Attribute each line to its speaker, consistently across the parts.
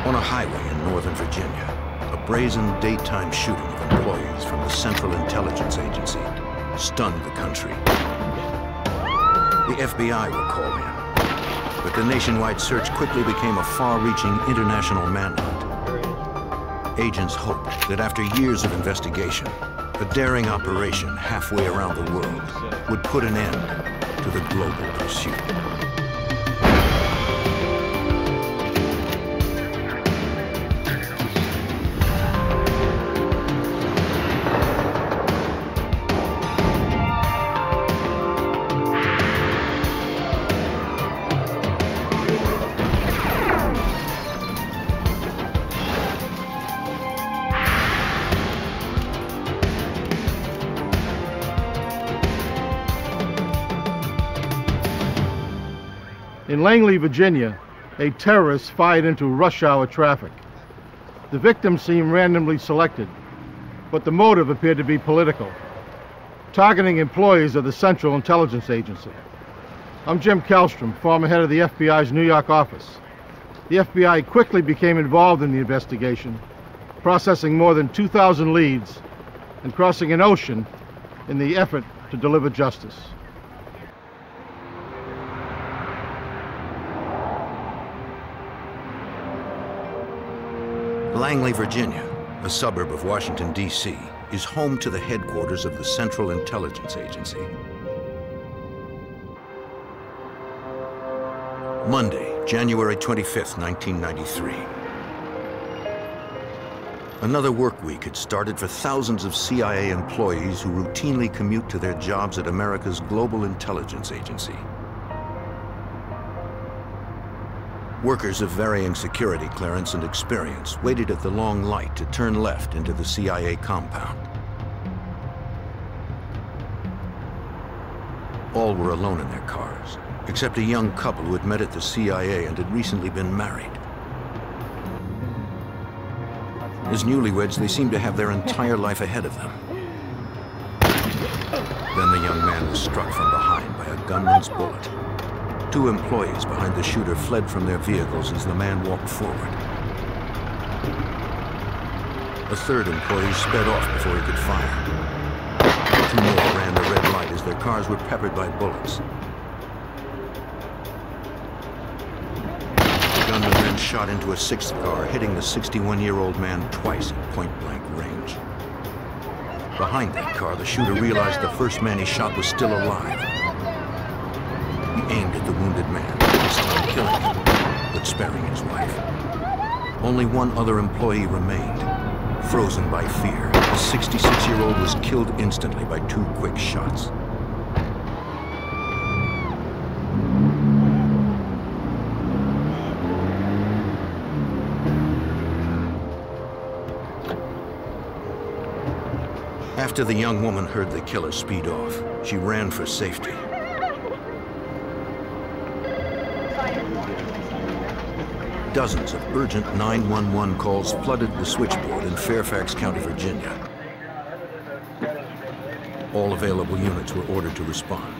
Speaker 1: On a highway in Northern Virginia, a brazen daytime shooting of employees from the Central Intelligence Agency stunned the country. The FBI were called in, but the nationwide search quickly became a far-reaching international manhunt. Agents hoped that after years of investigation, a daring operation halfway around the world would put an end to the global pursuit.
Speaker 2: In Langley, Virginia, a terrorist fired into rush hour traffic. The victim seemed randomly selected, but the motive appeared to be political, targeting employees of the Central Intelligence Agency. I'm Jim Kallstrom, former head of the FBI's New York office. The FBI quickly became involved in the investigation, processing more than 2,000 leads and crossing an ocean in the effort to deliver justice.
Speaker 1: Langley, Virginia, a suburb of Washington, D.C., is home to the headquarters of the Central Intelligence Agency. Monday, January 25th, 1993. Another work week had started for thousands of CIA employees who routinely commute to their jobs at America's Global Intelligence Agency. Workers of varying security clearance and experience waited at the long light to turn left into the CIA compound. All were alone in their cars, except a young couple who had met at the CIA and had recently been married. As newlyweds, they seemed to have their entire life ahead of them. Then the young man was struck from behind by a gunman's bullet. Two employees behind the shooter fled from their vehicles as the man walked forward. A third employee sped off before he could fire. Two more ran the red light as their cars were peppered by bullets. The gunman then shot into a sixth car, hitting the 61-year-old man twice at point-blank range. Behind that car, the shooter realized the first man he shot was still alive. He aimed at the wounded man, this time killing him, but sparing his wife. Only one other employee remained. Frozen by fear, the 66-year-old was killed instantly by two quick shots. After the young woman heard the killer speed off, she ran for safety. Dozens of urgent 911 calls flooded the switchboard in Fairfax County, Virginia. All available units were ordered to respond.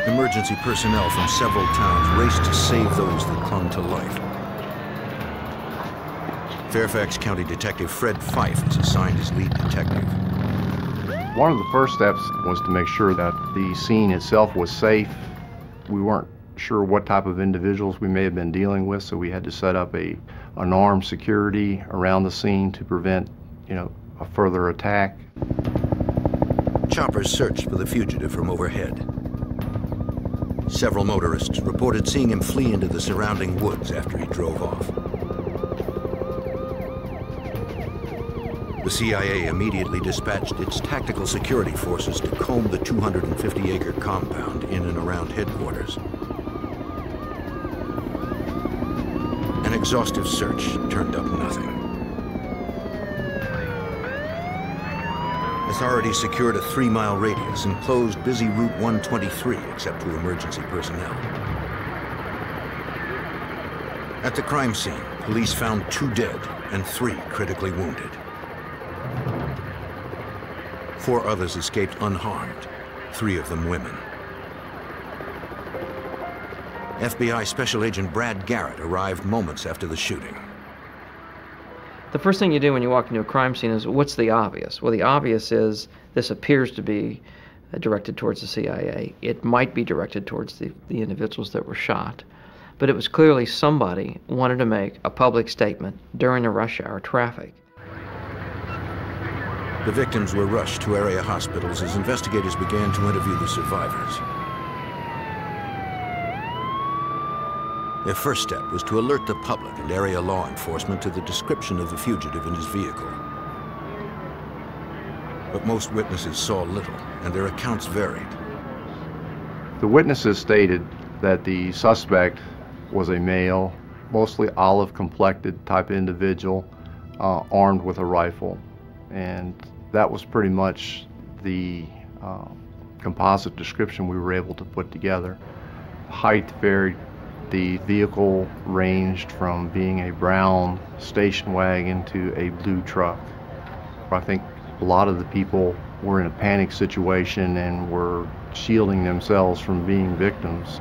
Speaker 1: Emergency personnel from several towns raced to save those that clung to life. Fairfax County Detective Fred Fife is assigned as lead detective.
Speaker 3: One of the first steps was to make sure that the scene itself was safe. We weren't sure what type of individuals we may have been dealing with, so we had to set up an armed security around the scene to prevent, a further attack.
Speaker 1: Choppers searched for the fugitive from overhead. Several motorists reported seeing him flee into the surrounding woods after he drove off. The CIA immediately dispatched its tactical security forces to comb the 250-acre compound in and around headquarters. An exhaustive search turned up nothing. Authorities secured a 3-mile radius and closed busy Route 123 except to emergency personnel. At the crime scene, police found 2 dead and 3 critically wounded. 4 others escaped unharmed, 3 of them women. FBI Special Agent Brad Garrett arrived moments after the shooting.
Speaker 4: The first thing you do when you walk into a crime scene is, what's the obvious? Well, the obvious is this appears to be directed towards the CIA. It might be directed towards the individuals that were shot. But it was clearly somebody wanted to make a public statement during the rush hour traffic.
Speaker 1: The victims were rushed to area hospitals as investigators began to interview the survivors. Their first step was to alert the public and area law enforcement to the description of the fugitive and his vehicle. But most witnesses saw little, and their accounts varied.
Speaker 3: The witnesses stated that the suspect was a male, mostly olive-complected type individual, armed with a rifle. And that was pretty much the composite description we were able to put together. Height varied. The vehicle ranged from being a brown station wagon to a blue truck. I think a lot of the people were in a panic situation and were shielding themselves from being victims.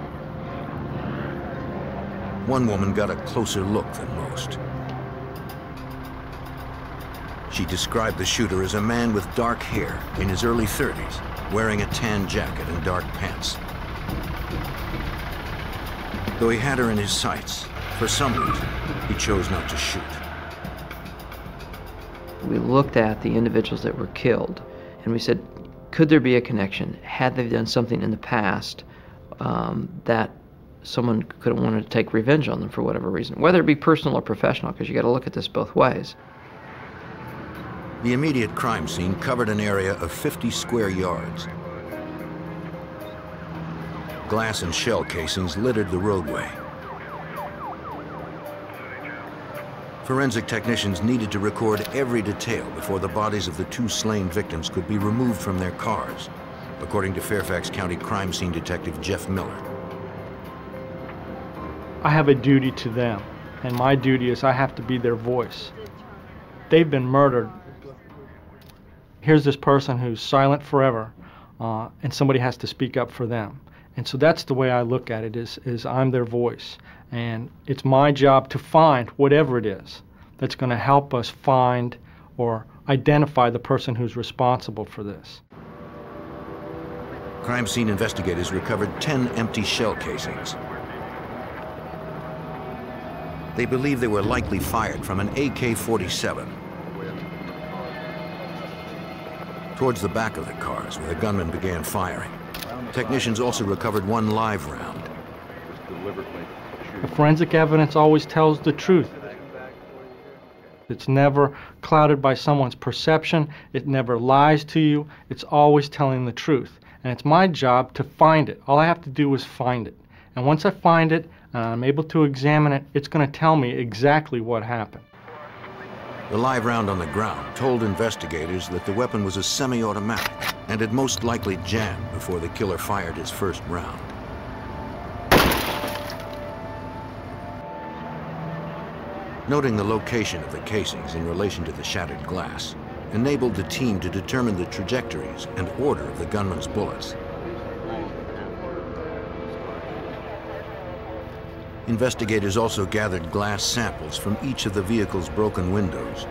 Speaker 1: One woman got a closer look than most. She described the shooter as a man with dark hair, in his early 30s, wearing a tan jacket and dark pants. Though he had her in his sights, for some reason, he chose not to shoot.
Speaker 4: We looked at the individuals that were killed, and we said, could there be a connection? Had they done something in the past that someone could have wanted to take revenge on them for whatever reason, whether it be personal or professional, because you got to look at this both ways.
Speaker 1: The immediate crime scene covered an area of 50 square yards. Glass and shell casings littered the roadway. Forensic technicians needed to record every detail before the bodies of the two slain victims could be removed from their cars, according to Fairfax County crime scene detective Jeff Miller.
Speaker 5: I have a duty to them, and my duty is I have to be their voice. They've been murdered. Here's this person who's silent forever, and somebody has to speak up for them. And so that's the way I look at it, is I'm their voice. And it's my job to find whatever it is that's going to help us find or identify the person who's responsible for this.
Speaker 1: Crime scene investigators recovered 10 empty shell casings. They believe they were likely fired from an AK-47. Towards the back of the cars, where the gunman began firing, technicians also recovered one live round.
Speaker 5: The forensic evidence always tells the truth. It's never clouded by someone's perception. It never lies to you. It's always telling the truth. And it's my job to find it. All I have to do is find it. And once I find it, and I'm able to examine it, it's going to tell me exactly what happened.
Speaker 1: The live round on the ground told investigators that the weapon was a semi-automatic and had most likely jammed before the killer fired his first round. Noting the location of the casings in relation to the shattered glass enabled the team to determine the trajectories and order of the gunman's bullets. Investigators also gathered glass samples from each of the vehicle's broken windows.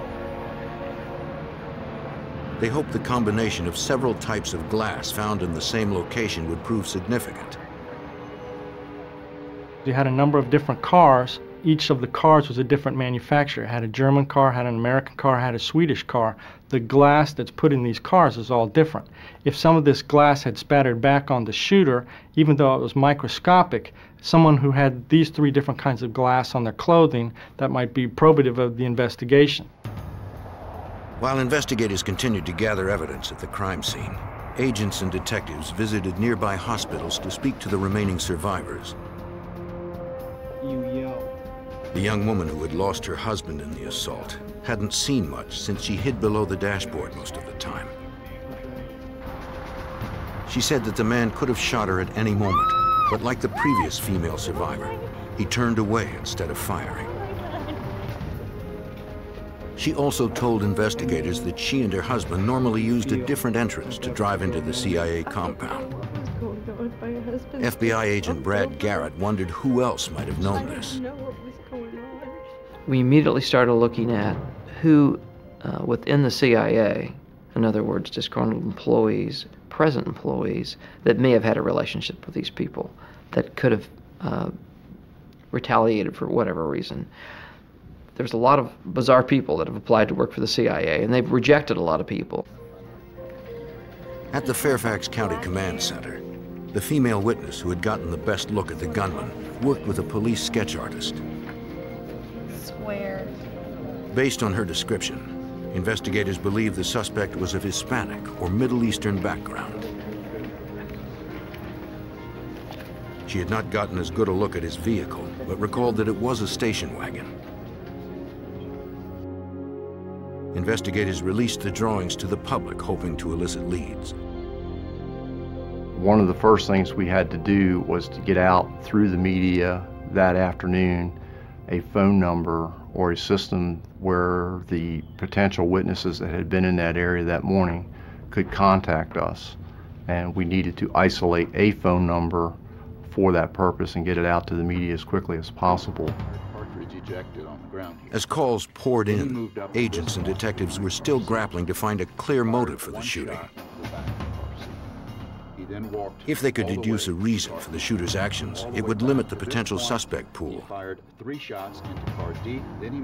Speaker 1: They hoped the combination of several types of glass found in the same location would prove significant.
Speaker 5: You had a number of different cars. Each of the cars was a different manufacturer. It had a German car, had an American car, had a Swedish car. The glass that's put in these cars is all different. If some of this glass had spattered back on the shooter, even though it was microscopic, someone who had these three different kinds of glass on their clothing, that might be probative of the investigation.
Speaker 1: While investigators continued to gather evidence at the crime scene, agents and detectives visited nearby hospitals to speak to the remaining survivors. The young woman who had lost her husband in the assault hadn't seen much since she hid below the dashboard most of the time. She said that the man could have shot her at any moment, but like the previous female survivor, he turned away instead of firing. She also told investigators that she and her husband normally used a different entrance to drive into the CIA compound.
Speaker 6: My husband.
Speaker 1: FBI agent Brad Garrett wondered who else might have known this.
Speaker 6: I didn't know what was going on.
Speaker 4: We immediately started looking at who within the CIA, in other words, disgruntled employees, present employees, that may have had a relationship with these people, that could have retaliated for whatever reason. There's a lot of bizarre people that have applied to work for the CIA, and they've rejected a lot of people.
Speaker 1: At the Fairfax County Command Center, the female witness who had gotten the best look at the gunman worked with a police sketch artist.
Speaker 6: Swear.
Speaker 1: Based on her description, investigators believe the suspect was of Hispanic or Middle Eastern background. She had not gotten as good a look at his vehicle, but recalled that it was a station wagon. Investigators released the drawings to the public, hoping to elicit leads.
Speaker 3: One of the first things we had to do was to get out through the media that afternoon a phone number or a system where the potential witnesses that had been in that area that morning could contact us. And we needed to isolate a phone number for that purpose and get it out to the media as quickly as possible.
Speaker 1: As calls poured in, agents and detectives were still grappling to find a clear motive for the shooting. If they could deduce a reason for the shooter's actions, it would limit the potential suspect pool.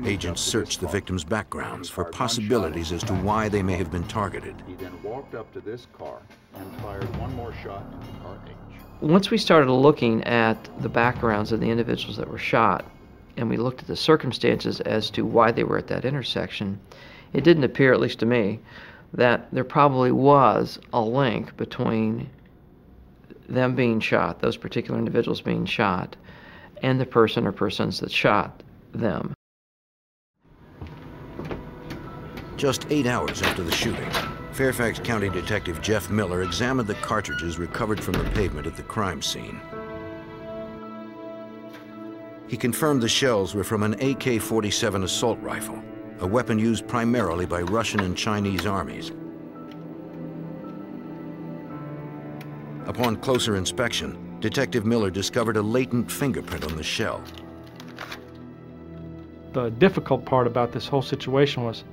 Speaker 1: Agents searched the victims' backgrounds for possibilities as to why they may have been targeted.
Speaker 7: He then walked up to this car and fired one more shot into car H.
Speaker 4: Once we started looking at the backgrounds of the individuals that were shot, and we looked at the circumstances as to why they were at that intersection, it didn't appear, at least to me, that there probably was a link between them being shot, those particular individuals being shot, and the person or persons that shot them.
Speaker 1: Just 8 hours after the shooting, Fairfax County Detective Jeff Miller examined the cartridges recovered from the pavement at the crime scene. He confirmed the shells were from an AK-47 assault rifle, a weapon used primarily by Russian and Chinese armies. Upon closer inspection, Detective Miller discovered a latent fingerprint on the shell.
Speaker 5: The difficult part about this whole situation was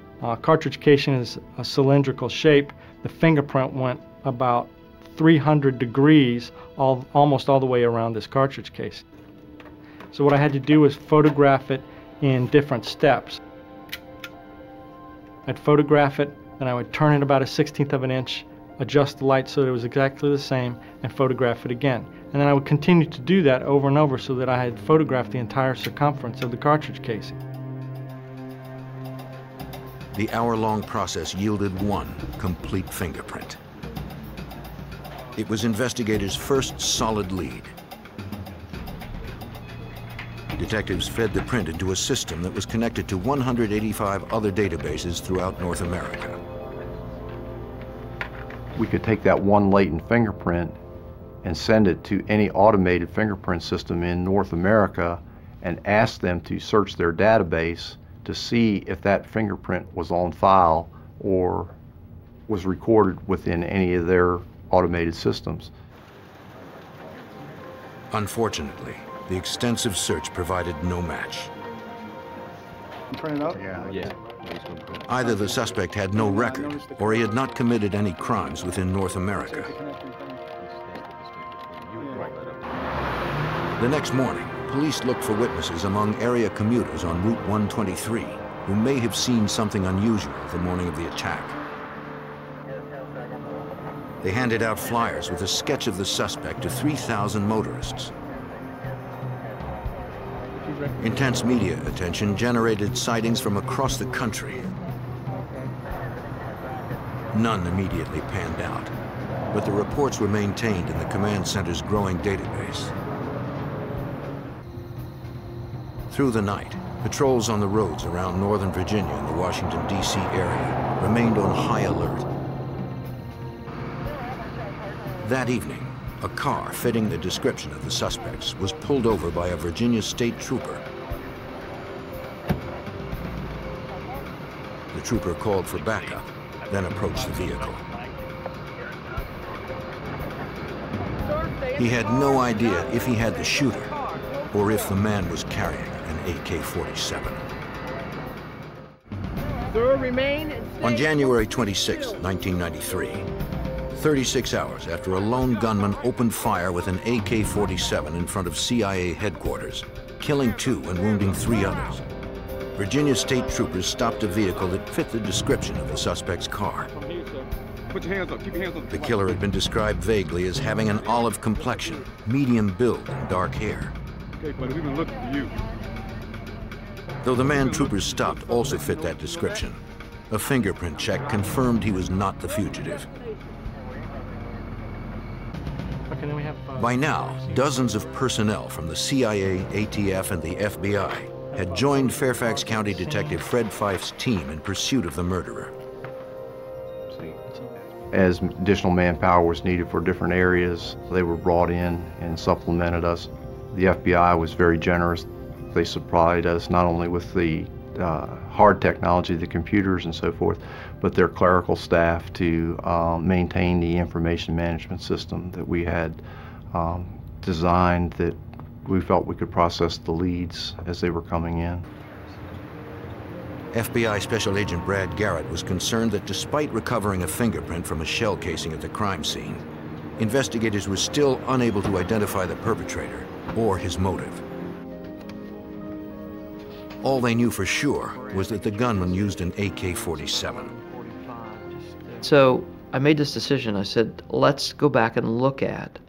Speaker 5: cartridge casing is a cylindrical shape. The fingerprint went about 300 degrees almost all the way around this cartridge case. So what I had to do was photograph it in different steps. I'd photograph it, then I would turn it about 1/16 of an inch, adjust the light so that it was exactly the same, and photograph it again. And then I would continue to do that over and over so that I had photographed the entire circumference of the cartridge casing.
Speaker 1: The hour-long process yielded one complete fingerprint. It was investigators' first solid lead. Detectives fed the print into a system that was connected to 185 other databases throughout North America.
Speaker 3: We could take that one latent fingerprint and send it to any automated fingerprint system in North America and ask them to search their database to see if that fingerprint was on file or was recorded within any of their automated systems.
Speaker 1: Unfortunately, the extensive search provided no match.
Speaker 2: Print it out?
Speaker 3: Yeah.
Speaker 1: Either the suspect had no record, or he had not committed any crimes within North America. The next morning, police looked for witnesses among area commuters on Route 123 who may have seen something unusual the morning of the attack. They handed out flyers with a sketch of the suspect to 3,000 motorists. Intense media attention generated sightings from across the country. None immediately panned out, but the reports were maintained in the command center's growing database. Through the night, patrols on the roads around Northern Virginia and the Washington, D.C. area remained on high alert. That evening, a car fitting the description of the suspects was pulled over by a Virginia state trooper. The trooper called for backup, then approached the vehicle. He had no idea if he had the shooter or if the man was carrying an AK-47. On January 26, 1993, 36 hours after a lone gunman opened fire with an AK-47 in front of CIA headquarters, killing 2 and wounding 3 others, Virginia state troopers stopped a vehicle that fit the description of the suspect's car.
Speaker 6: Put your hands up. Keep your hands up.
Speaker 1: The killer had been described vaguely as having an olive complexion, medium build, and dark hair.
Speaker 6: Okay, buddy, we've been looking for you.
Speaker 1: Though the man troopers stopped also fit that description, a fingerprint check confirmed he was not the fugitive.
Speaker 5: Okay, then we have,
Speaker 1: By now, dozens of personnel from the CIA, ATF, and the FBI had joined Fairfax County Detective Fred Fife's team in pursuit of the murderer.
Speaker 3: As additional manpower was needed for different areas, they were brought in and supplemented us. The FBI was very generous. They supplied us not only with the hard technology, the computers and so forth, but their clerical staff to maintain the information management system that we had designed, that we felt we could process the leads as they were coming in.
Speaker 1: FBI Special Agent Brad Garrett was concerned that despite recovering a fingerprint from a shell casing at the crime scene, investigators were still unable to identify the perpetrator or his motive. All they knew for sure was that the gunman used an AK-47.
Speaker 4: So I made this decision. I said, let's go back and look at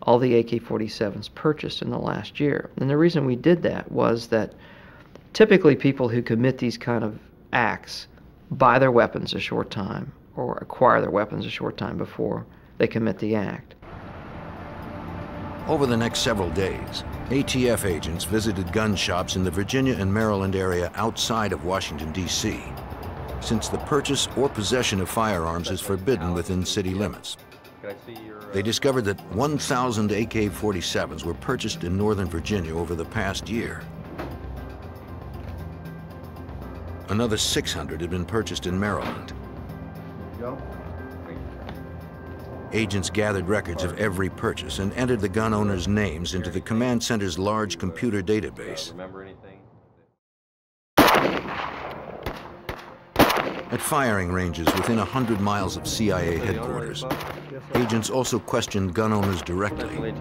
Speaker 4: all the AK-47s purchased in the last year. And the reason we did that was that typically people who commit these kind of acts buy their weapons a short time or acquire their weapons a short time before they commit the act.
Speaker 1: Over the next several days, ATF agents visited gun shops in the Virginia and Maryland area outside of Washington, D.C., since the purchase or possession of firearms is forbidden within city limits. They discovered that 1,000 AK-47s were purchased in Northern Virginia over the past year. Another 600 had been purchased in Maryland. Agents gathered records of every purchase and entered the gun owners' names into the command center's large computer database. At firing ranges within 100 miles of CIA headquarters, agents also questioned gun owners directly.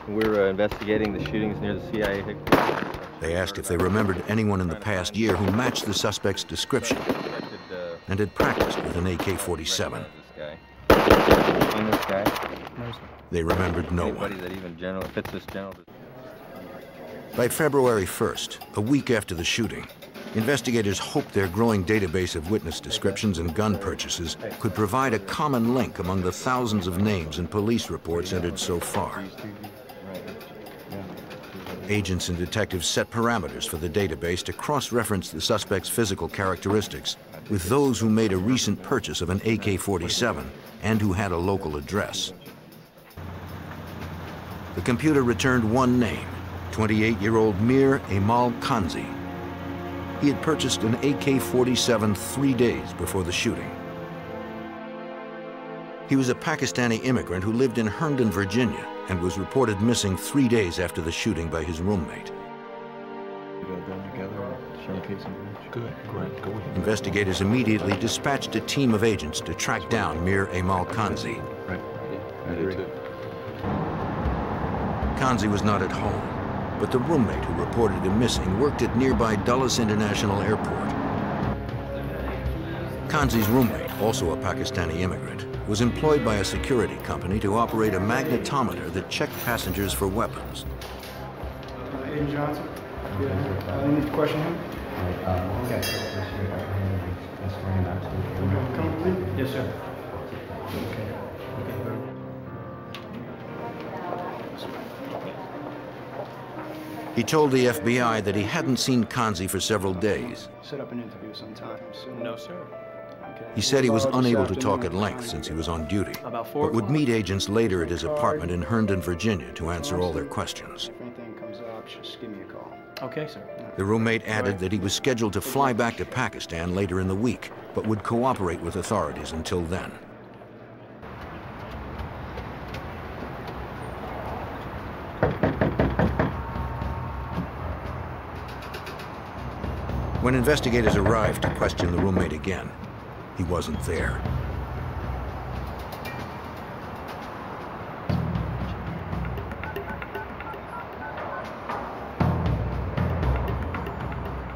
Speaker 8: We're investigating the shootings near the CIA headquarters.
Speaker 1: They asked if they remembered anyone in the past year who matched the suspect's description and had practiced with an AK-47. They remembered no one. By February 1st, a week after the shooting, investigators hoped their growing database of witness descriptions and gun purchases could provide a common link among the thousands of names and police reports entered so far. Agents and detectives set parameters for the database to cross-reference the suspect's physical characteristics with those who made a recent purchase of an AK-47 and who had a local address. The computer returned one name, 28-year-old Mir Aimal Kansi. He had purchased an AK-47 3 days before the shooting. He was a Pakistani immigrant who lived in Herndon, Virginia, and was reported missing 3 days after the shooting by his roommate. Investigators immediately dispatched a team of agents to track down Mir Aimal Kansi. Kansi was not at home, but the roommate who reported him missing worked at nearby Dulles International Airport. Kansi's roommate, also a Pakistani immigrant, was employed by a security company to operate a magnetometer that checked passengers for weapons.
Speaker 9: Agent Johnson, I need to question him.
Speaker 10: Okay.
Speaker 9: Come with me? Yes, sir. Okay.
Speaker 1: He told the FBI that he hadn't seen Kansi for several days.
Speaker 9: Set up an interview sometime soon. No, sir. Okay.
Speaker 1: He said he was unable to talk at length since he was on duty, but would meet agents later at his apartment in Herndon, Virginia to answer all their questions.
Speaker 9: If anything comes up, just give me a call. Okay, sir.
Speaker 1: The roommate added that he was scheduled to fly back to Pakistan later in the week, but would cooperate with authorities until then. When investigators arrived to question the roommate again, he wasn't there.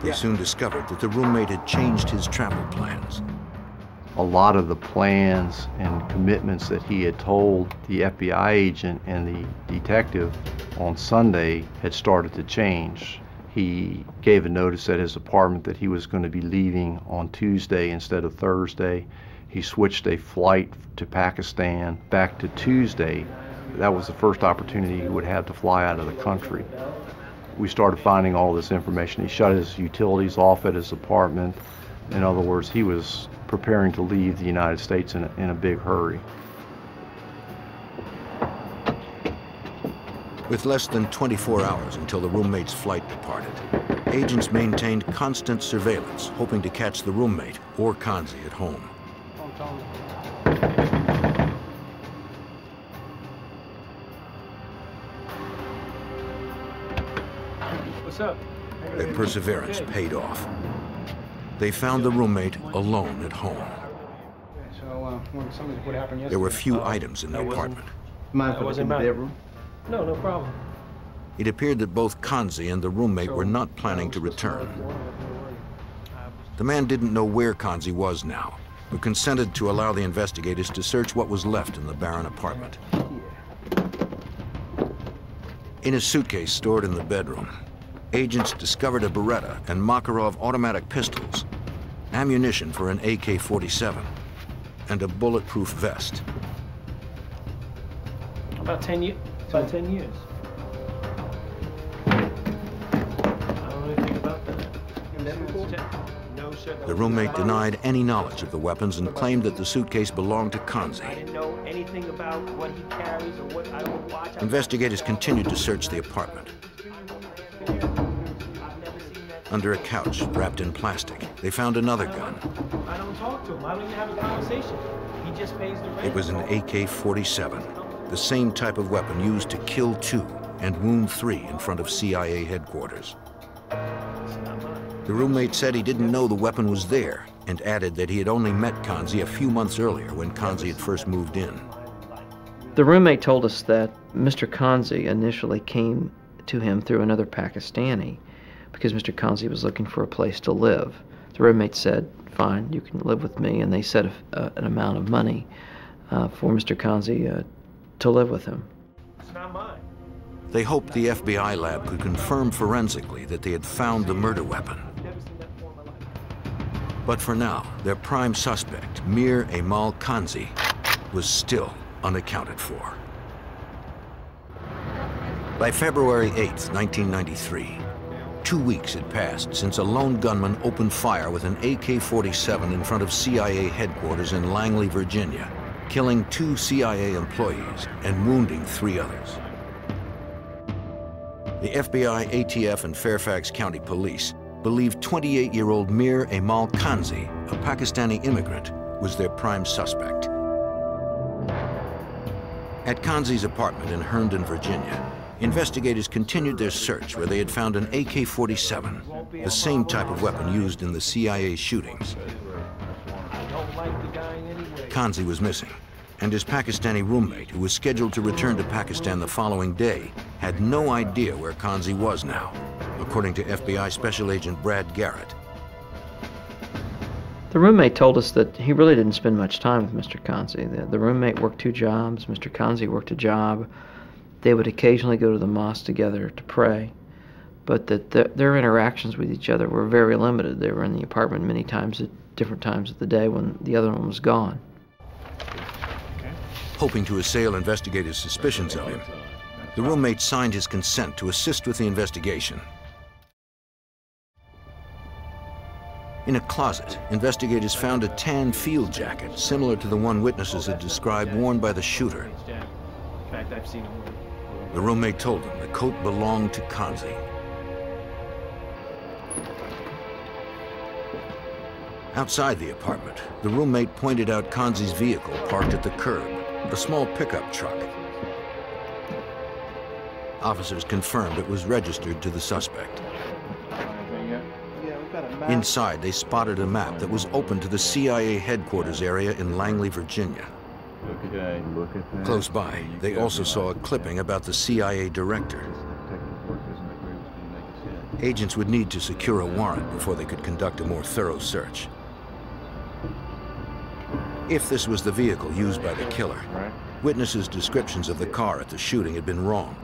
Speaker 1: They soon discovered that the roommate had changed his travel plans.
Speaker 3: A lot of the plans and commitments that he had told the FBI agent and the detective on Sunday had started to change. He gave a notice at his apartment that he was going to be leaving on Tuesday instead of Thursday. He switched a flight to Pakistan back to Tuesday. That was the first opportunity he would have to fly out of the country. We started finding all this information. He shut his utilities off at his apartment. In other words, he was preparing to leave the United States in a big hurry.
Speaker 1: With less than 24 hours until the roommate's flight departed, agents maintained constant surveillance, hoping to catch the roommate or Kansi at home.
Speaker 9: What's up?
Speaker 1: Their perseverance paid off. They found the roommate alone at home.
Speaker 9: So, what happened yesterday?
Speaker 1: There were few items in the apartment.
Speaker 9: Mind if I in the bedroom? No problem.
Speaker 1: It appeared that both Kansi and the roommate were not planning to return. The man didn't know where Kansi was now, but consented to allow the investigators to search what was left in the barren apartment. In a suitcase stored in the bedroom, agents discovered a Beretta and Makarov automatic pistols, ammunition for an AK-47, and a bulletproof vest.
Speaker 9: About 10 years. About 10 years. I don't know anything about that. No, sir.
Speaker 1: The roommate denied any knowledge of the weapons and claimed that the suitcase belonged to Kansi.
Speaker 9: I didn't know anything about what he carries or what I would watch.
Speaker 1: Investigators continued to search the apartment. Under a couch, wrapped in plastic, they found another gun.
Speaker 9: I don't talk to him. I don't even have a conversation. He just pays the rent.
Speaker 1: It was an AK-47, the same type of weapon used to kill 2 and wound 3 in front of CIA headquarters. The roommate said he didn't know the weapon was there and added that he had only met Kansi a few months earlier when Kansi had first moved in.
Speaker 4: The roommate told us that Mr. Kansi initially came to him through another Pakistani because Mr. Kansi was looking for a place to live. The roommate said, fine, you can live with me, and they set an amount of money for Mr. Kansi to live with him.
Speaker 9: It's not mine.
Speaker 1: They hoped the FBI lab could confirm forensically that they had found the murder weapon. But for now, their prime suspect, Mir Aimal Kansi, was still unaccounted for. By February 8th, 1993, 2 weeks had passed since a lone gunman opened fire with an AK-47 in front of CIA headquarters in Langley, Virginia, killing 2 CIA employees and wounding 3 others. The FBI, ATF, and Fairfax County Police believed 28-year-old Mir Aimal Kansi, a Pakistani immigrant, was their prime suspect. At Kansi's apartment in Herndon, Virginia, investigators continued their search where they had found an AK-47, the same type of weapon used in the CIA shootings. Kansi was missing, and his Pakistani roommate, who was scheduled to return to Pakistan the following day, had no idea where Kansi was now, according to FBI Special Agent Brad Garrett.
Speaker 4: The roommate told us that he really didn't spend much time with Mr. Kansi. The roommate worked 2 jobs, Mr. Kansi worked a job. They would occasionally go to the mosque together to pray, but that their interactions with each other were very limited. They were in the apartment many times at different times of the day when the other one was gone.
Speaker 1: Hoping to assail investigators' suspicions of him, the roommate signed his consent to assist with the investigation. In a closet, investigators found a tan field jacket similar to the one witnesses had described worn by the shooter.
Speaker 9: In fact, I've seen him.
Speaker 1: The roommate told them the coat belonged to Kansi. Outside the apartment, the roommate pointed out Kansi's vehicle parked at the curb, a small pickup truck. Officers confirmed it was registered to the suspect.
Speaker 9: Yeah, we've got a
Speaker 1: Inside, they spotted a map that was open to the CIA headquarters area in Langley, Virginia.
Speaker 7: Okay, look at that.
Speaker 1: Close by, they also saw a clipping about the CIA director. Agents would need to secure a warrant before they could conduct a more thorough search. If this was the vehicle used by the killer, witnesses' descriptions of the car at the shooting had been wrong.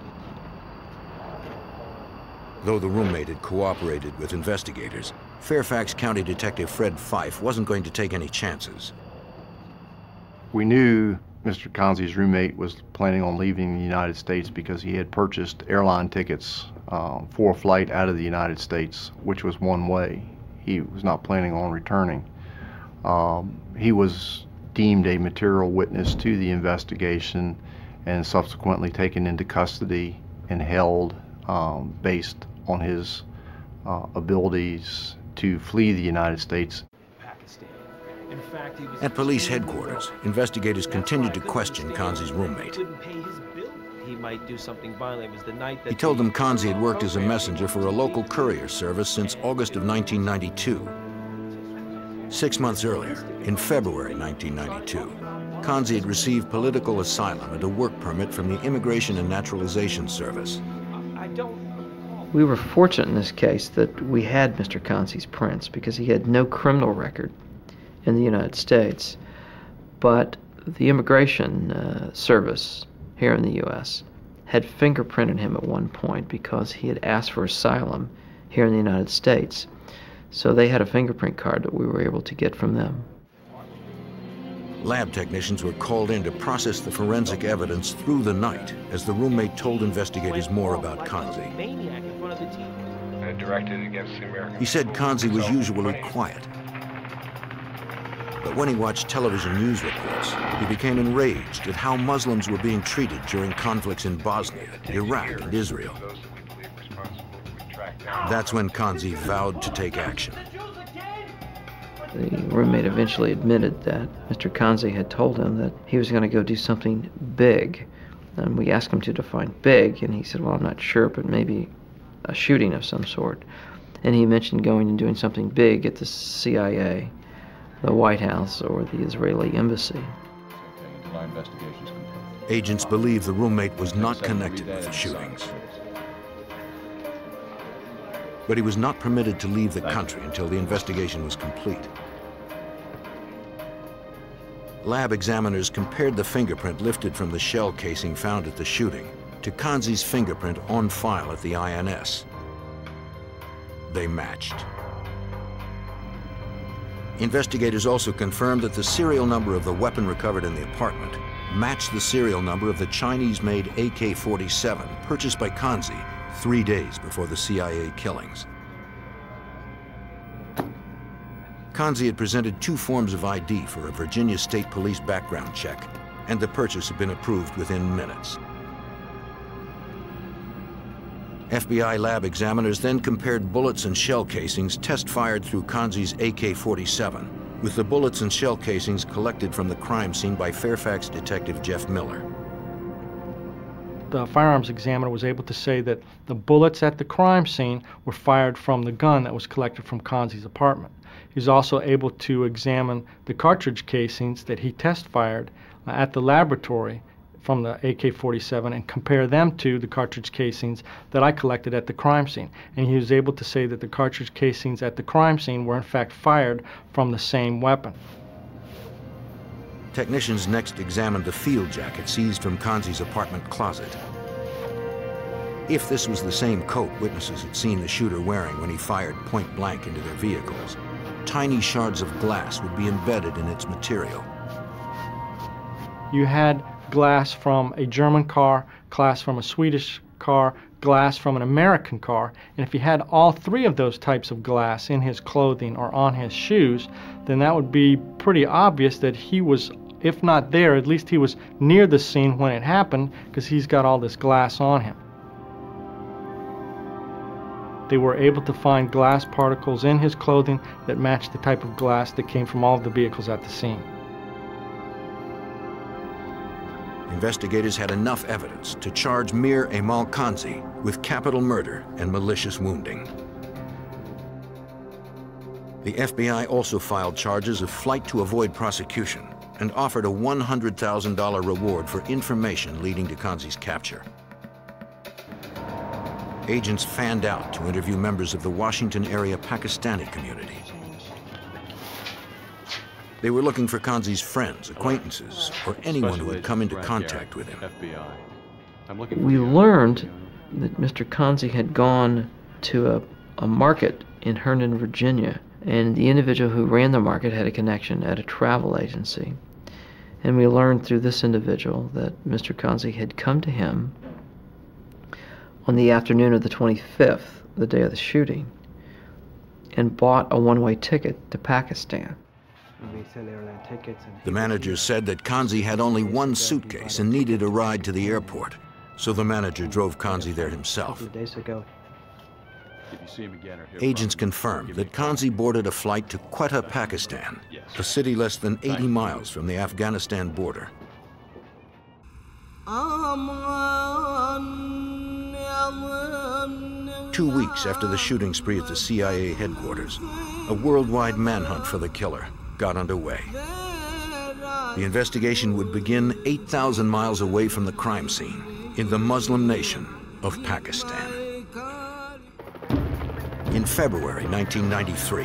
Speaker 1: Though the roommate had cooperated with investigators, Fairfax County Detective Fred Fife wasn't going to take any chances.
Speaker 3: We knew Mr. Kansi's roommate was planning on leaving the United States because he had purchased airline tickets for a flight out of the United States, which was one way. He was not planning on returning. He was deemed a material witness to the investigation and subsequently taken into custody and held based on his abilities to flee the United States.
Speaker 1: At police headquarters, investigators continued to question Kansi's roommate.
Speaker 9: He might do something violent. It was the night that
Speaker 1: He told them Kansi had worked as a messenger for a local courier service since August of 1992. 6 months earlier, in February 1992, Kansi had received political asylum and a work permit from the Immigration and Naturalization Service.
Speaker 4: We were fortunate in this case that we had Mr. Kansi's prints because he had no criminal record in the United States, but the Immigration Service here in the U.S. had fingerprinted him at one point because he had asked for asylum here in the United States. So they had a fingerprint card that we were able to get from them.
Speaker 1: Lab technicians were called in to process the forensic evidence through the night as the roommate told investigators more about Kansi.
Speaker 10: Directed against the American.
Speaker 1: He said Kansi was usually quiet. But when he watched television news reports, he became enraged at how Muslims were being treated during conflicts in Bosnia, Iraq, and Israel. That's when Kansi vowed to take action.
Speaker 4: The roommate eventually admitted that Mr. Kansi had told him that he was going to go do something big. And we asked him to define big, and he said, well, I'm not sure, but maybe a shooting of some sort. And he mentioned going and doing something big at the CIA, the White House, or the Israeli embassy.
Speaker 1: Agents believe the roommate was not connected with the shootings. But he was not permitted to leave the country until the investigation was complete. Lab examiners compared the fingerprint lifted from the shell casing found at the shooting to Kansi's fingerprint on file at the INS. They matched. Investigators also confirmed that the serial number of the weapon recovered in the apartment matched the serial number of the Chinese-made AK-47 purchased by Kansi 3 days before the CIA killings. Kansi had presented 2 forms of ID for a Virginia State Police background check, and the purchase had been approved within minutes. FBI lab examiners then compared bullets and shell casings test-fired through Kansi's AK-47 with the bullets and shell casings collected from the crime scene by Fairfax detective Jeff Miller.
Speaker 5: The firearms examiner was able to say that the bullets at the crime scene were fired from the gun that was collected from Kansi's apartment. He was also able to examine the cartridge casings that he test-fired at the laboratory from the AK-47 and compare them to the cartridge casings that I collected at the crime scene. And he was able to say that the cartridge casings at the crime scene were in fact fired from the same weapon.
Speaker 1: Technicians next examined the field jacket seized from Kansi's apartment closet. If this was the same coat witnesses had seen the shooter wearing when he fired point blank into their vehicles, tiny shards of glass would be embedded in its material.
Speaker 5: You had glass from a German car, glass from a Swedish car, glass from an American car, and if he had all 3 of those types of glass in his clothing or on his shoes, then that would be pretty obvious that he was, if not there, at least he was near the scene when it happened, because he's got all this glass on him. They were able to find glass particles in his clothing that matched the type of glass that came from all of the vehicles at the scene.
Speaker 1: Investigators had enough evidence to charge Mir Aimal Kansi with capital murder and malicious wounding. The FBI also filed charges of flight to avoid prosecution and offered a $100,000 reward for information leading to Kansi's capture. Agents fanned out to interview members of the Washington area Pakistani community. They were looking for Kansi's friends, acquaintances, or anyone who had come into contact with him.
Speaker 4: We learned that Mr. Kansi had gone to a market in Herndon, Virginia, and the individual who ran the market had a connection at a travel agency. And we learned through this individual that Mr. Kansi had come to him on the afternoon of the 25th, the day of the shooting, and bought a one-way ticket to Pakistan.
Speaker 1: The manager said that Kansi had only one suitcase and needed a ride to the airport, so the manager drove Kansi there himself. Agents confirmed that Kansi boarded a flight to Quetta, Pakistan, a city less than 80 miles from the Afghanistan border. 2 weeks after the shooting spree at the CIA headquarters, a worldwide manhunt for the killer got underway. The investigation would begin 8,000 miles away from the crime scene in the Muslim nation of Pakistan. In February 1993,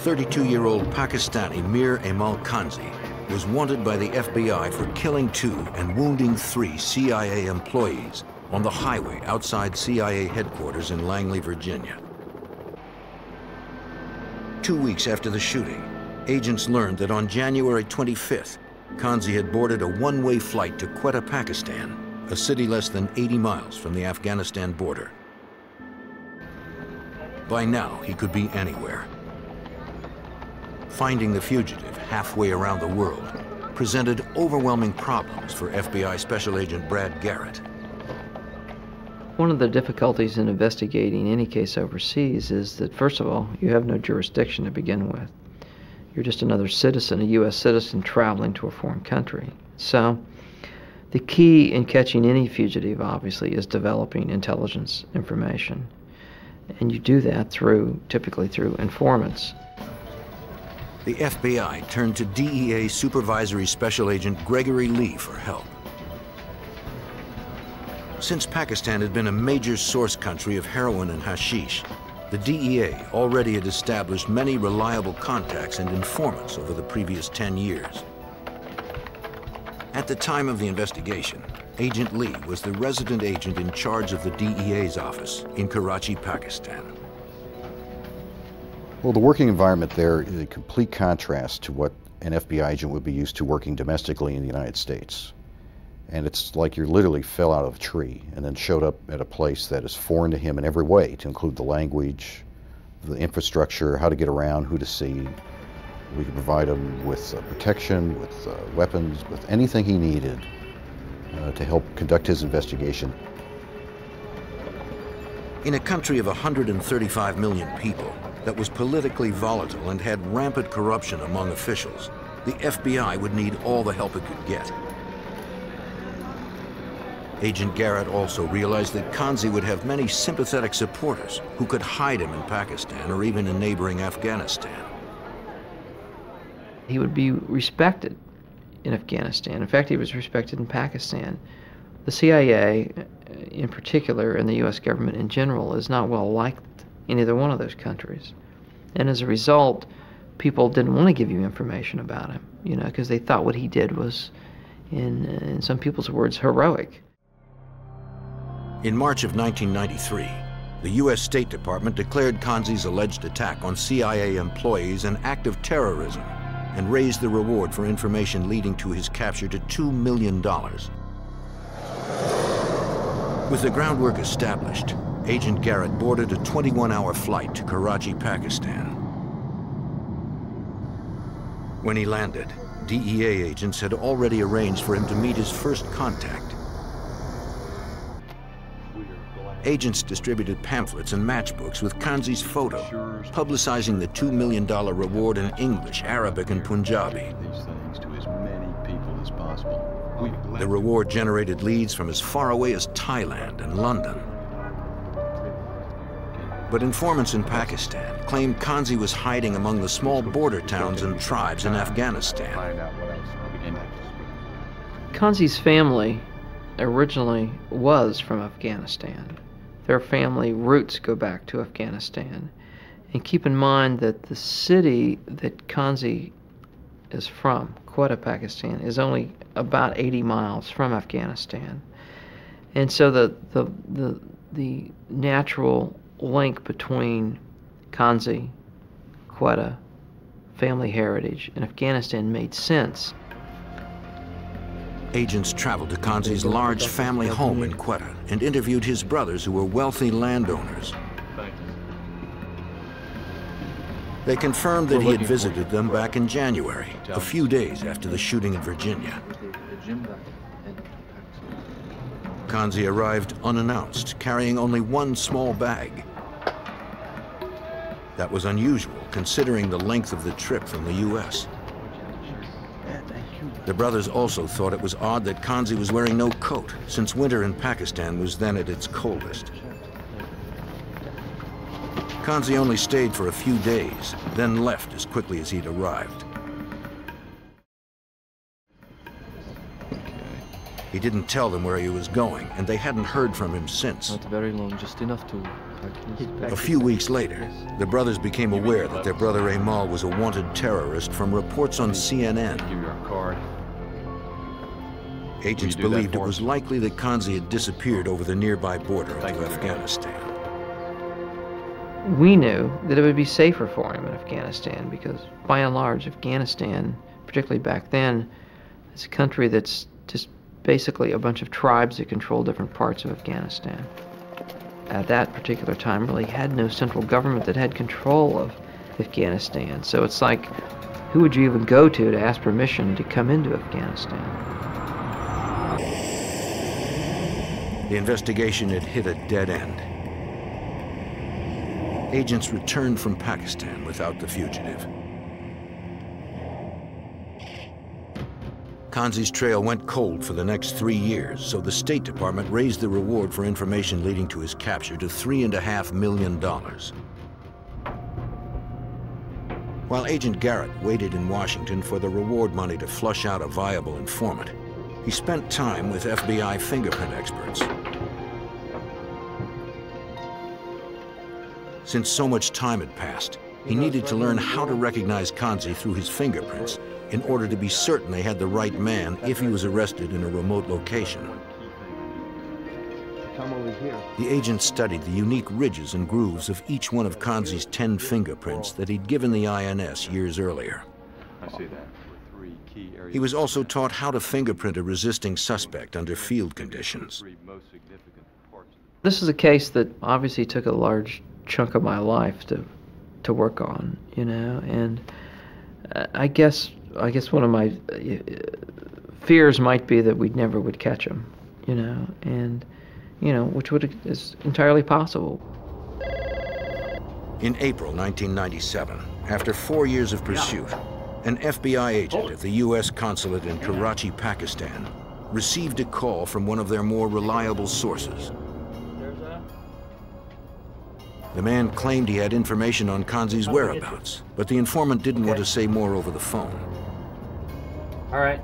Speaker 1: 32-year-old Pakistani Mir Aimal Kansi was wanted by the FBI for killing 2 and wounding 3 CIA employees on the highway outside CIA headquarters in Langley, Virginia. 2 weeks after the shooting, agents learned that on January 25th, Kansi had boarded a one-way flight to Quetta, Pakistan, a city less than 80 miles from the Afghanistan border. By now, he could be anywhere. Finding the fugitive halfway around the world presented overwhelming problems for FBI Special Agent Brad Garrett.
Speaker 4: One of the difficulties in investigating any case overseas is that, first of all, you have no jurisdiction to begin with. You're just another citizen, a U.S. citizen traveling to a foreign country. So the key in catching any fugitive, obviously, is developing intelligence information. And you do that typically through informants.
Speaker 1: The FBI turned to DEA Supervisory Special Agent Gregory Lee for help. Since Pakistan had been a major source country of heroin and hashish, the DEA already had established many reliable contacts and informants over the previous 10 years. At the time of the investigation, Agent Lee was the resident agent in charge of the DEA's office in Karachi, Pakistan.
Speaker 10: Well, the working environment there is a complete contrast to what an FBI agent would be used to working domestically in the United States. And it's like you literally fell out of a tree and then showed up at a place that is foreign to him in every way, to include the language, the infrastructure, how to get around, who to see. We could provide him with protection, with weapons, with anything he needed to help conduct his investigation.
Speaker 1: In a country of 135 million people that was politically volatile and had rampant corruption among officials, the FBI would need all the help it could get. Agent Garrett also realized that Kansi would have many sympathetic supporters who could hide him in Pakistan or even in neighboring Afghanistan.
Speaker 4: He would be respected in Afghanistan. In fact, he was respected in Pakistan. The CIA, in particular, and the U.S. government in general, is not well liked in either one of those countries. And as a result, people didn't want to give you information about him, because they thought what he did was, in some people's words, heroic.
Speaker 1: In March of 1993, the U.S. State Department declared Kansi's alleged attack on CIA employees an act of terrorism and raised the reward for information leading to his capture to $2 million. With the groundwork established, Agent Garrett boarded a 21-hour flight to Karachi, Pakistan. When he landed, DEA agents had already arranged for him to meet his first contact. Agents distributed pamphlets and matchbooks with Kansi's photo, publicizing the $2 million reward in English, Arabic, and Punjabi. The reward generated leads from as far away as Thailand and London. But informants in Pakistan claimed Kansi was hiding among the small border towns and tribes in Afghanistan.
Speaker 4: Kansi's family originally was from Afghanistan. Their family roots go back to Afghanistan. And keep in mind that the city that Kansi is from, Quetta, Pakistan, is only about 80 miles from Afghanistan. And so the natural link between Kansi, Quetta, family heritage, and Afghanistan made sense.
Speaker 1: Agents traveled to Kansi's large family home in Quetta and interviewed his brothers who were wealthy landowners. They confirmed that he had visited them back in January, a few days after the shooting in Virginia. Kansi arrived unannounced, carrying only one small bag. That was unusual, considering the length of the trip from the U.S. The brothers also thought it was odd that Kansi was wearing no coat, since winter in Pakistan was then at its coldest. Kansi only stayed for a few days, then left as quickly as he'd arrived. He didn't tell them where he was going, and they hadn't heard from him since.
Speaker 9: Not very long, just enough to...
Speaker 1: A few weeks later, the brothers became aware that their brother Aimal was a wanted terrorist from reports on CNN.
Speaker 7: Give you our card.
Speaker 1: Agents believed it was likely that Kansi had disappeared over the nearby border into Afghanistan.
Speaker 4: We knew that it would be safer for him in Afghanistan because, by and large, Afghanistan, particularly back then, is a country that's just basically a bunch of tribes that control different parts of Afghanistan. At that particular time, really had no central government that had control of Afghanistan. So it's like, who would you even go to ask permission to come into Afghanistan?
Speaker 1: The investigation had hit a dead end. Agents returned from Pakistan without the fugitive. Kansi's trail went cold for the next 3 years, so the State Department raised the reward for information leading to his capture to $3.5 million. While Agent Garrett waited in Washington for the reward money to flush out a viable informant, he spent time with FBI fingerprint experts. Since so much time had passed, he needed to learn how to recognize Kansi through his fingerprints in order to be certain they had the right man if he was arrested in a remote location. The agent studied the unique ridges and grooves of each one of Kansi's 10 fingerprints that he'd given the INS years earlier.
Speaker 7: I see that.
Speaker 1: He was also taught how to fingerprint a resisting suspect under field conditions.
Speaker 4: This is a case that obviously took a large chunk of my life to work on, you know, and I guess one of my fears might be that we never would catch him, you know, and you know, which is entirely possible.
Speaker 1: In April 1997, after 4 years of pursuit, an FBI agent at the U.S. consulate in Karachi, Pakistan, received a call from one of their more reliable sources. The man claimed he had information on Kansi's whereabouts, but the informant didn't want to say more over the phone.
Speaker 9: All right.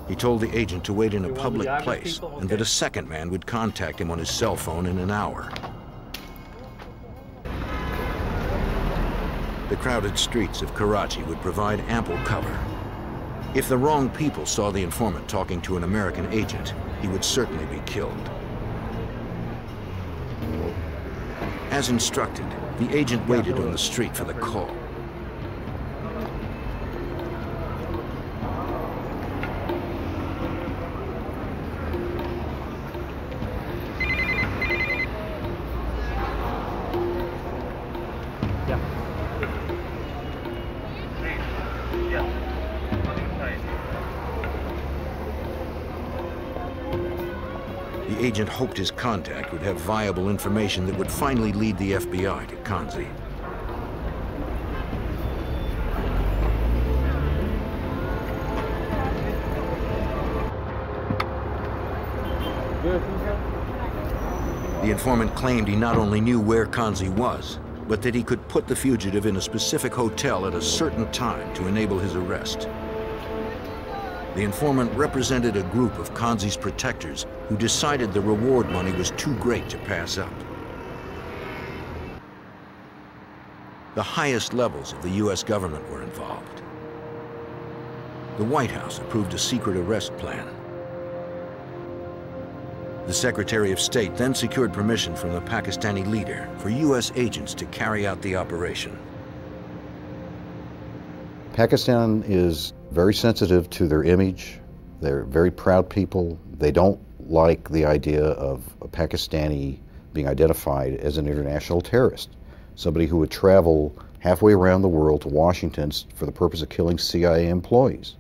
Speaker 1: He told the agent to wait in a public place and that a second man would contact him on his cell phone in an hour. The crowded streets of Karachi would provide ample cover. If the wrong people saw the informant talking to an American agent, he would certainly be killed. As instructed, the agent waited on the street for the call. The agent hoped his contact would have viable information that would finally lead the FBI to Kansi. The informant claimed he not only knew where Kansi was, but that he could put the fugitive in a specific hotel at a certain time to enable his arrest. The informant represented a group of Kansi's protectors who decided the reward money was too great to pass up. The highest levels of the U.S. government were involved. The White House approved a secret arrest plan. The Secretary of State then secured permission from the Pakistani leader for U.S. agents to carry out the operation.
Speaker 10: Pakistan is very sensitive to their image. They're very proud people. They don't like the idea of a Pakistani being identified as an international terrorist, somebody who would travel halfway around the world to Washington for the purpose of killing CIA employees.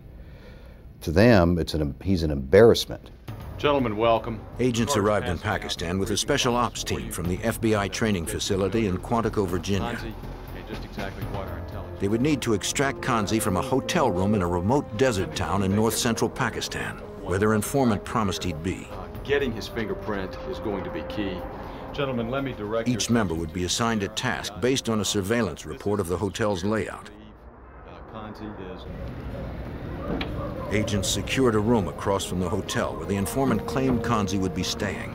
Speaker 10: To them, he's an embarrassment.
Speaker 6: Gentlemen, welcome.
Speaker 1: Agents arrived in Pakistan with a special ops team from the FBI training facility in Quantico, Virginia. They would need to extract Kansi from a hotel room in a remote desert town in north-central Pakistan, where their informant promised he'd be.
Speaker 6: Getting his fingerprint is going to be key. Gentlemen, let me direct
Speaker 1: Each member would be assigned a task based on a surveillance report of the hotel's layout. Agents secured a room across from the hotel where the informant claimed Kansi would be staying.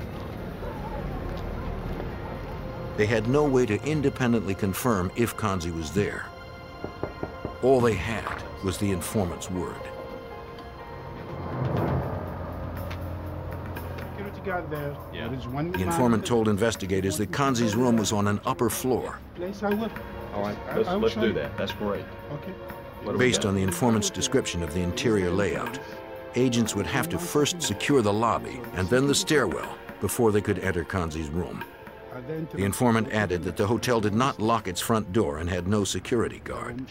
Speaker 1: They had no way to independently confirm if Kansi was there. All they had was the informant's word. The informant told investigators that Kansi's room was on an upper floor.
Speaker 7: All right, let's do that. That's great.
Speaker 2: Okay.
Speaker 1: Based on the informant's description of the interior layout, agents would have to first secure the lobby and then the stairwell before they could enter Kansi's room. The informant added that the hotel did not lock its front door and had no security guard.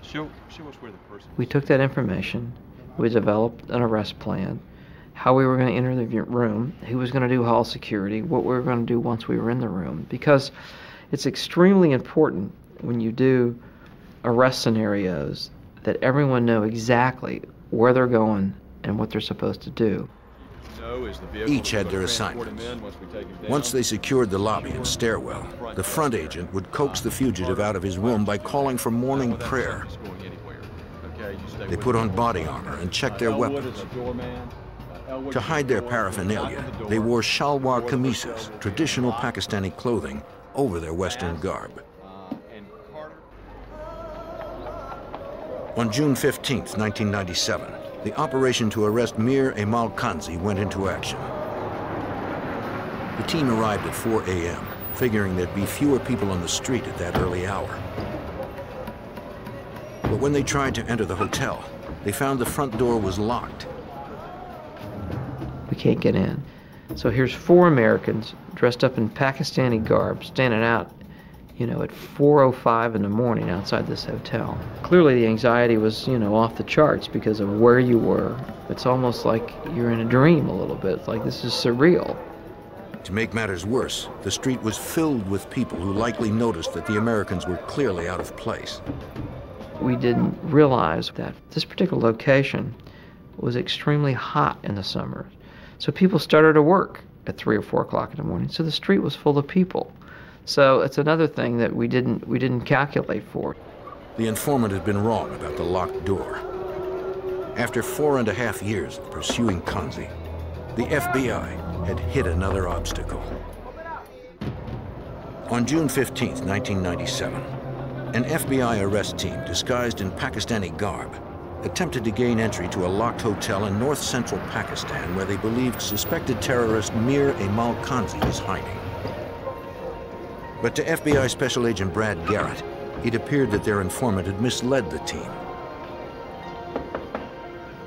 Speaker 6: Show us where the person
Speaker 4: We took that information, we developed an arrest plan, how we were going to enter the room, who was going to do hall security, what we were going to do once we were in the room. Because it's extremely important when you do arrest scenarios that everyone know exactly where they're going and what they're supposed to do.
Speaker 1: Each had their assignments. Once they secured the lobby and stairwell, the front agent would coax the fugitive out of his room by calling for morning prayer. They put on body armor and checked their weapons. To hide their paraphernalia, they wore shalwar kamises, traditional Pakistani clothing, over their Western garb. On June 15, 1997, the operation to arrest Mir Aimal Kansi went into action. The team arrived at 4 a.m., figuring there'd be fewer people on the street at that early hour. But when they tried to enter the hotel, they found the front door was locked.
Speaker 4: We can't get in. So here's 4 Americans dressed up in Pakistani garb standing out, you know, at 4:05 in the morning outside this hotel. Clearly the anxiety was, you know, off the charts because of where you were. It's almost like you're in a dream a little bit. It's like this is surreal.
Speaker 1: To make matters worse, the street was filled with people who likely noticed that the Americans were clearly out of place.
Speaker 4: We didn't realize that this particular location was extremely hot in the summer. So people started to work at 3 or 4 o'clock in the morning. So the street was full of people. So it's another thing that we didn't calculate for.
Speaker 1: The informant had been wrong about the locked door. After 4.5 years of pursuing Kansi, the FBI had hit another obstacle. On June 15, 1997, an FBI arrest team disguised in Pakistani garb attempted to gain entry to a locked hotel in north-central Pakistan where they believed suspected terrorist Mir Aimal Kansi was hiding. But to FBI Special Agent Brad Garrett, it appeared that their informant had misled the team.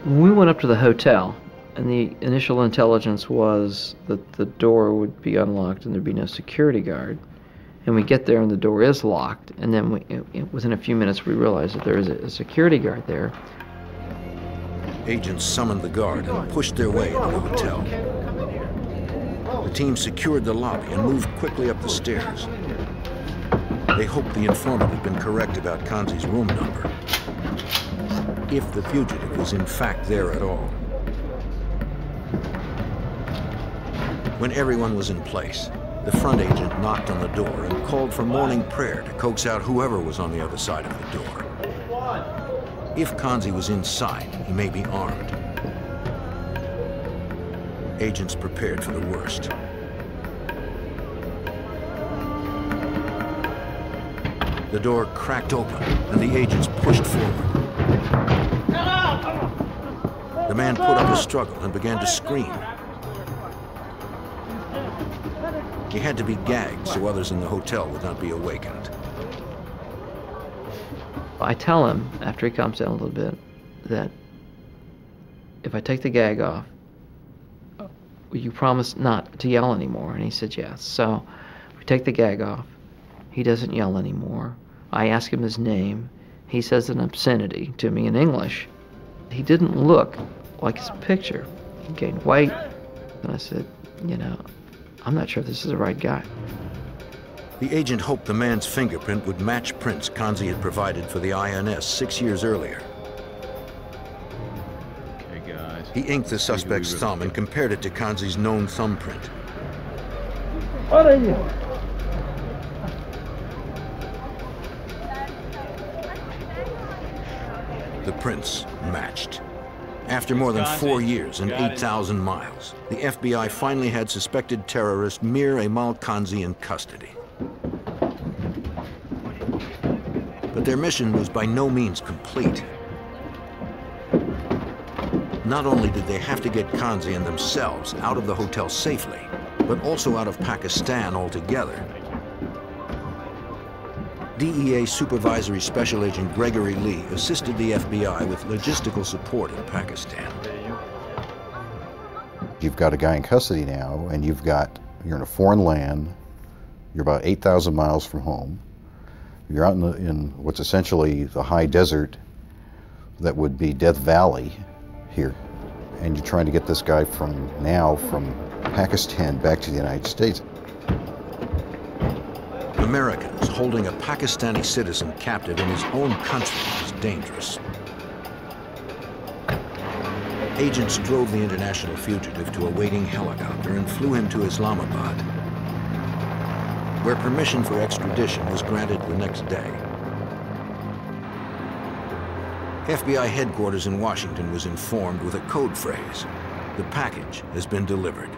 Speaker 4: When we went up to the hotel, and the initial intelligence was that the door would be unlocked and there'd be no security guard, and we get there and the door is locked, and then within a few minutes we realized that there is a security guard there.
Speaker 1: Agents summoned the guard and pushed their way into the hotel. The team secured the lobby and moved quickly up the stairs. They hoped the informant had been correct about Kansi's room number, if the fugitive was in fact there at all. When everyone was in place, the front agent knocked on the door and called for morning prayer to coax out whoever was on the other side of the door. If Kansi was inside, he may be armed. Agents prepared for the worst. The door cracked open, and the agents pushed forward. The man put up a struggle and began to scream. He had to be gagged so others in the hotel would not be awakened.
Speaker 4: I tell him, after he calms down a little bit, that if I take the gag off, will you promise not to yell anymore? And he said yes. So we take the gag off. He doesn't yell anymore. I ask him his name. He says an obscenity to me in English. He didn't look like his picture. He gained weight. And I said, you know, I'm not sure if this is the right guy.
Speaker 1: The agent hoped the man's fingerprint would match prints Kansi had provided for the INS 6 years earlier.
Speaker 6: Okay, guys.
Speaker 1: He inked the suspect's thumb and compared it to Kansi's known thumbprint.
Speaker 2: What are you?
Speaker 1: The prints matched. After more than 4 years and 8,000 miles, the FBI finally had suspected terrorist Mir Aimal Kansi in custody. But their mission was by no means complete. Not only did they have to get Kansi and themselves out of the hotel safely, but also out of Pakistan altogether. DEA Supervisory Special Agent Gregory Lee assisted the FBI with logistical support in Pakistan.
Speaker 10: You've got a guy in custody now, and you're in a foreign land, you're about 8,000 miles from home, you're out in what's essentially the high desert that would be Death Valley here, and you're trying to get this guy from Pakistan back to the United States.
Speaker 1: Americans holding a Pakistani citizen captive in his own country is dangerous. Agents drove the international fugitive to a waiting helicopter and flew him to Islamabad, where permission for extradition was granted the next day. FBI headquarters in Washington was informed with a code phrase: the package has been delivered.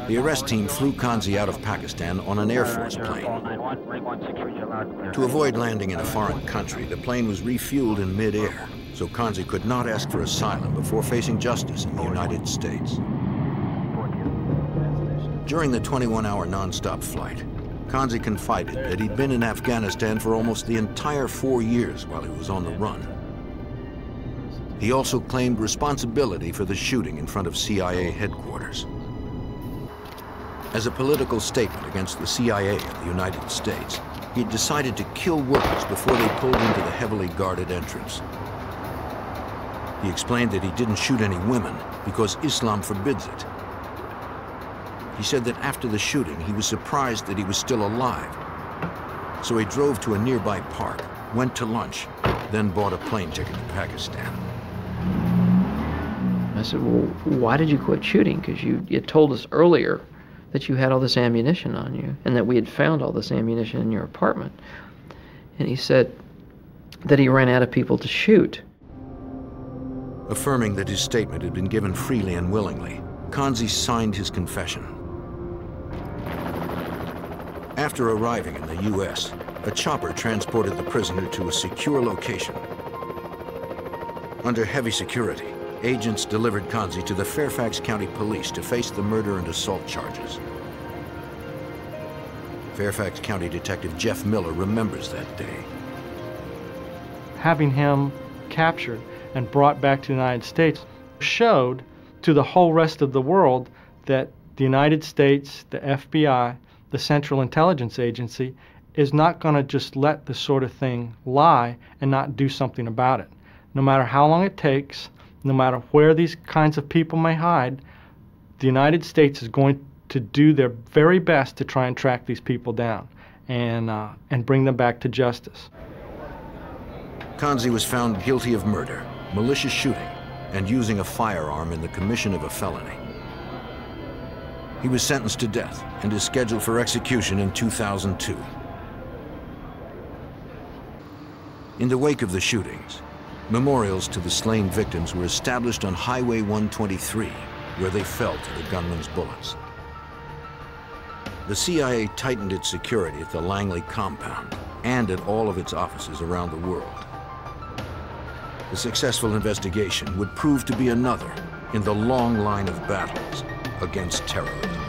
Speaker 1: The arrest team flew Kansi out of Pakistan on an Air Force plane. To avoid landing in a foreign country, the plane was refueled in mid-air, so Kansi could not ask for asylum before facing justice in the United States. During the 21-hour non-stop flight, Kansi confided that he'd been in Afghanistan for almost the entire 4 years while he was on the run. He also claimed responsibility for the shooting in front of CIA headquarters. As a political statement against the CIA of the United States, he had decided to kill workers before they pulled into the heavily guarded entrance. He explained that he didn't shoot any women because Islam forbids it. He said that after the shooting, he was surprised that he was still alive. So he drove to a nearby park, went to lunch, then bought a plane ticket to Pakistan.
Speaker 4: I said, well, why did you quit shooting? Because you had told us earlier that you had all this ammunition on you and that we had found all this ammunition in your apartment. And he said that he ran out of people to shoot.
Speaker 1: Affirming that his statement had been given freely and willingly, Kansi signed his confession. After arriving in the U.S., a chopper transported the prisoner to a secure location. Under heavy security, agents delivered Kansi to the Fairfax County Police to face the murder and assault charges. Fairfax County Detective Jeff Miller remembers that day.
Speaker 5: Having him captured and brought back to the United States showed to the whole rest of the world that the United States, the FBI, the Central Intelligence Agency, is not going to just let this sort of thing lie and not do something about it. No matter how long it takes, no matter where these kinds of people may hide, the United States is going to do their very best to try and track these people down and bring them back to justice.
Speaker 1: Kansi was found guilty of murder, malicious shooting, and using a firearm in the commission of a felony. He was sentenced to death and is scheduled for execution in 2002. In the wake of the shootings, memorials to the slain victims were established on Highway 123, where they fell to the gunman's bullets. The CIA tightened its security at the Langley compound and at all of its offices around the world. The successful investigation would prove to be another in the long line of battles against terrorism.